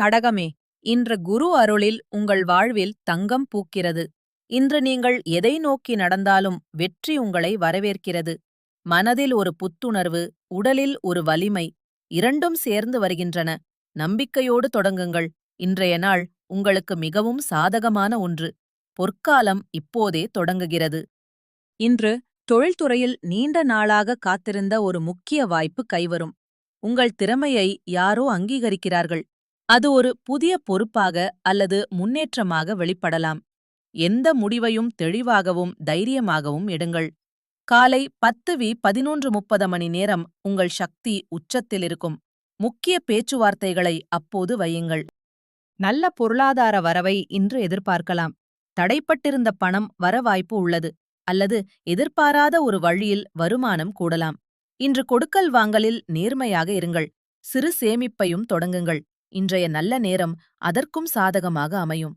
கடகமே, இன்று குரு அருளில் உங்கள் வாழ்வில் தங்கம் பூக்கிறது. இன்று நீங்கள் எதை நோக்கி நடந்தாலும் வெற்றி உங்களை வரவேற்கிறது. மனதில் ஒரு புத்துணர்வு, உடலில் ஒரு வலிமை, இரண்டும் சேர்ந்து வருகின்றன. நம்பிக்கையோடு தொடங்குங்கள். இன்றைய நாள் உங்களுக்கு மிகவும் சாதகமான ஒன்று. பொற்காலம் இப்போதே தொடங்குகிறது. இன்று தொழில்துறையில் நீண்ட நாளாக காத்திருந்த ஒரு முக்கிய வாய்ப்பு கைவரும். உங்கள் திறமையை யாரோ அங்கீகரிக்கிறார்கள். அது ஒரு புதிய பொறுப்பாக அல்லது முன்னேற்றமாக வெளிப்படலாம். எந்த முடிவையும் தெளிவாகவும் தைரியமாகவும் எடுங்கள். காலை 10:11 மணி நேரம் உங்கள் சக்தி உச்சத்தில் இருக்கும். முக்கிய பேச்சுவார்த்தைகளை அப்போது வையுங்கள். நல்ல பொருளாதார வரவை இன்று எதிர்பார்க்கலாம். தடைப்பட்டிருந்த பணம் வர வாய்ப்பு உள்ளது, அல்லது எதிர்பாராத ஒரு வழியில் வருமானம் கூடலாம். இன்று கொடுக்கல் வாங்கலில் நேர்மையாக இருங்கள். சிறு சேமிப்பையும் தொடங்குங்கள். இன்றைய நல்ல நேரம் அதற்கும் சாதகமாக அமையும்.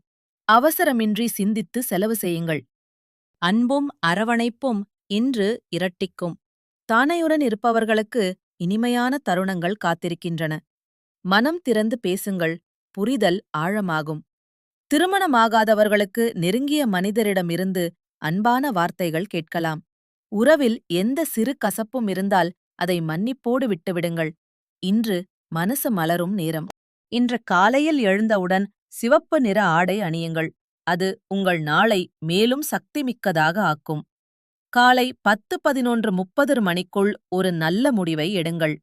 அவசரமின்றி சிந்தித்து செலவு செய்யுங்கள். அன்பும் அரவணைப்பும் இன்று இரட்டிக்கும். தானையுடன் இருப்பவர்களுக்கு இனிமையான தருணங்கள் காத்திருக்கின்றன. மனம் திறந்து பேசுங்கள். புரிதல் ஆழமாகும். திருமணமாகாதவர்களுக்கு நெருங்கிய மனிதரிடமிருந்து அன்பான வார்த்தைகள் கேட்கலாம். உறவில் எந்த சிறு கசப்பும் இருந்தால் அதை மன்னிப்போடு விட்டுவிடுங்கள். இன்று மனசு மலரும் நேரம். இன்று காலையில் எழுந்தவுடன் சிவப்பு நிற ஆடை அணியுங்கள். அது உங்கள் நாளை மேலும் சக்திமிக்கதாக ஆக்கும். காலை 10:11 மணிக்குள் ஒரு நல்ல முடிவை எடுங்கள்.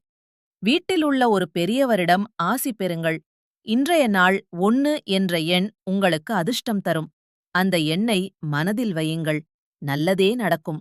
வீட்டில் உள்ள ஒரு பெரியவரிடம் ஆசி பெறுங்கள். இன்றைய நாள் 1 என்ற எண் உங்களுக்கு அதிர்ஷ்டம் தரும். அந்த எண்ணை மனதில் வையுங்கள். நல்லதே நடக்கும்.